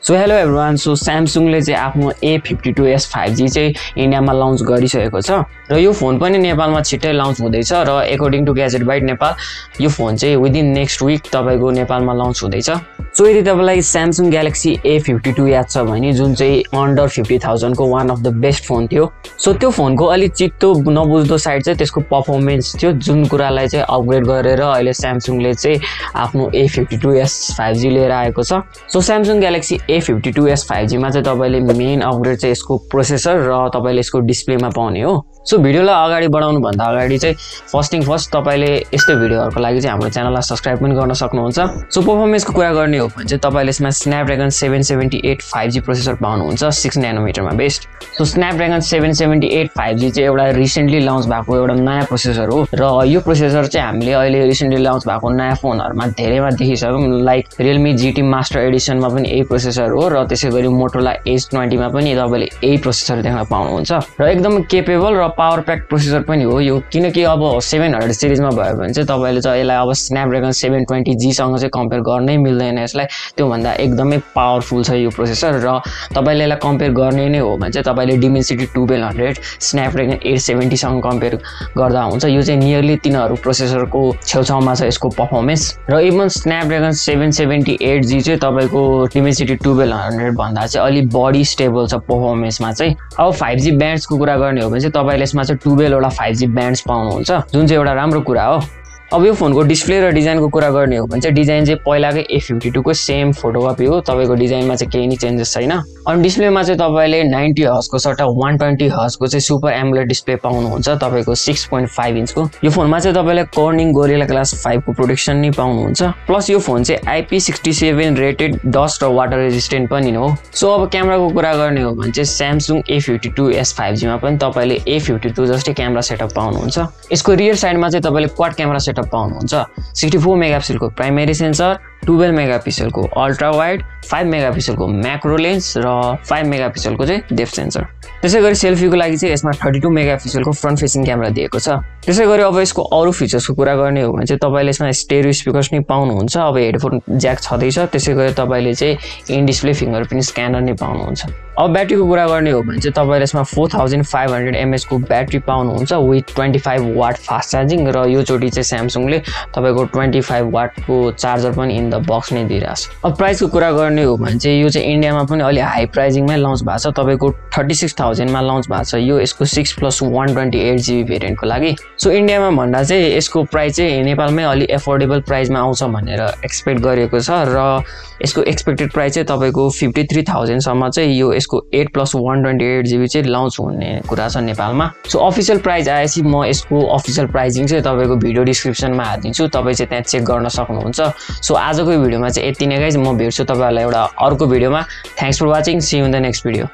So hello everyone. So स्यामसुङले चाहिँ आफ्नो A52s 5G चाहिँ इन्डियामा लन्च गरिसकेको छ र यो फोन पनि नेपालमा छिट्टै लन्च हुँदैछ र according to Gadget Byte Nepal यो फोन चाहिँ विदिन नेक्स्ट विक तपाईको नेपालमा लन्च हुँदैछ। सो यदि तपाईलाई Samsung Galaxy A52 याद छ भने जुन चाहिँ अन्डर 50,000 को one of the best phone थियो। सो त्यो फोनको अलि चित्तो नबुझ्दो साइड चाहिँ त्यसको परफर्मेन्स थियो, जुन कुरालाई चाहिँ अपग्रेड गरेर अहिले स्यामसुङले चाहिँ आफ्नो A52s 5G लिएर आएको छ। So Samsung Galaxy A52s 5G मा चाहिँ तपाईले मेन अपग्रेड चाहिँ यसको प्रोसेसर र तपाईले यसको डिस्प्लेमा पाउने हो। सो भिडियोलाई अगाडि बढाउनु भन्दा अगाडि चाहिँ फर्स्ट तपाईले यस्तो भिडियोहरुको लागि चाहिँ हाम्रो च्यानललाई सब्स्क्राइब पनि गर्न सक्नुहुन्छ। सो परफर्मेन्सको कुरा गर्ने हो भने चाहिँ तपाईले यसमा स्न्यापड्र्यागन 778 5G प्रोसेसर पाउनुहुन्छ 6 नैनोमिटरमा बेस्ड। सो स्न्यापड्र्यागन 778 5G चाहिँ एउटा रिसेन्टली लन्च भएको एउटा नयाँ प्रोसेसर हो र यो प्रोसेसर चाहिँ हामीले अहिले रिसेन्टली लन्च भएको नयाँ फोनहरुमा धेरैमा देखिसक्यौं, लाइक Realme GT मास्टर एडिसनमा पनि यही प्रोसेसर हो र त्यसैगरी Motorola Edge20 मा पनि तपाईले यही प्रोसेसर देख्न पाउनुहुन्छ र एकदम केपेबल र पावर प्याक प्रोसेसर पनि हो यो, किनकि अब 700 सिरिजमा भयो भने चाहिँ तपाईले चाहिँ यसलाई अब स्न्यापड्र्यागन 720G सँग चाहिँ कम्पेयर गर्नै मिल्दैन यसलाई, त्यो भन्दा एकदमै पावरफुल छ यो प्रोसेसर र तपाईले यसलाई कम्पेयर गर्ने नै हो भने चाहिँ तपाईले Dimensity 1200 स्न्यापड्र्यागन 870 सँग कम्पेयर गर्दा हुन्छ। यो चाहिँ नियरली तिनीहरु प्रोसेसरको छेउछाउमा छ यसको परफर्मेन्स र इभन स्न्यापड्र्यागन 778G चाहिँ तपाईको Dimensity 1200 भन्दा चाहिँ अलि बढी स्टेबल छ परफर्मेन्समा चाहिँ। अब 5G ब्यान्ड्सको कुरा गर्ने हो भने चाहिँ तपाईले यसमा चाहिँ 12 वटा 5G ब्यान्ड्स पाउनुहुन्छ, जुन चाहिँ एउटा राम्रो कुरा हो। अब यो फोनको डिस्प्ले र डिजाइनको कुरा गर्ने हो भने चाहिँ डिजाइन चाहिँ पहिलाकै A52 को सेम फोटोकपी हो, तपाईको डिजाइनमा चाहिँ केही नि चेन्जेस छैन। अनि डिस्प्लेमा चाहिँ तपाईले 90 हर्ज को सट्टा 120 हर्ज को चाहिँ सुपर एमोलेड डिस्प्ले पाउनुहुन्छ तपाईको 6.5 इन्चको। यो फोनमा चाहिँ तपाईले कर्निङ गोरिल्ला ग्लास 5 को प्रोटेक्सन नि पाउनुहुन्छ, प्लस यो फोन चाहिँ IP67 रेटेड डस्ट र वाटर रेजिस्टेन्ट पनि हो। सो अब क्यामेराको कुरा गर्ने हो भने चाहिँ Samsung A52s 5G मा पनि तपाईले A52 जस्तै क्यामेरा सेटअप पाउनुहुन्छ। यसको रियर साइडमा चाहिँ तपाईले क्वाड क्यामेरा सेटअप पाउनुहुन्छ, 64 मेगापिक्सल को प्राइमेरी सेन्सर, 12 मेगापिक्सल को अल्ट्रा वाइड, 5 मेगापिक्सल को म्याक्रो लेन्स र 5 मेगापिक्सल को चाहिँ डेप्थ सेन्सर। त्यसैगरी सेल्फीको लागि चाहिँ यसमा 32 मेगापिक्सल को फ्रन्ट फेसिङ क्यामेरा दिएको छ। त्यसैगरी अब यसको अरु फिचर्सको कुरा गर्ने हो भने चाहिँ तपाईले यसमा स्टेरियो स्पिकर्स नि पाउनुहुन्छ, अब हेडफोन ज्याक छँदैछ। त्यसैगरी तपाईले चाहिँ इन डिस्प्ले फिंगरप्रिन्ट स्क्यानर नि पाउनुहुन्छ। अब ब्याट्रीको कुरा गर्ने हो भने चाहिँ तपाईले यसमा 4500 mAh को ब्याट्री पाउनुहुन्छ विथ 25 वाट फास्ट चार्जिङ र यो चोटी चाहिँ स्यामसुङले तपाईको 25 वाट को चार्जर पनि इन द बक्स नै दिइराछ। अब प्राइसको कुरा गर्ने हो भने चाहिँ यो चाहिँ इन्डियामा पनि अलि हाई प्राइसिङमै लन्च भएको छ, तपाईको 36,000 मा लन्च भएको छ यो यसको 6+128GB भेरिएन्टको लागि। सो इन्डियामा भन्दा चाहिँ यसको प्राइस चाहिँ नेपालमै अलि एफोर्डेबल प्राइसमा आउँछ भनेर एक्सपेक्ट गरिएको छ र यसको एक्सपेक्टेड प्राइस चाहिँ तपाईको 53,000 सम्म चाहिँ यो यसको 8+128GB चाहिँ लन्च हुने कुरा छ नेपालमा। सो अफिसियल प्राइस आएपछि म यसको अफिसियल प्राइसिङ चाहिँ तपाईको भिडियो डिस्क्रिप्सनमा हाल्दिन्छु, तपाई चाहिँ त्यहाँ चेक गर्न सक्नुहुन्छ। सो आजको भिडियोमा चाहिँ यति नै गाइस, म भेट्छु तपाईहरुलाई एउटा अर्को भिडियोमा। Thanks for watching, see you in the next video.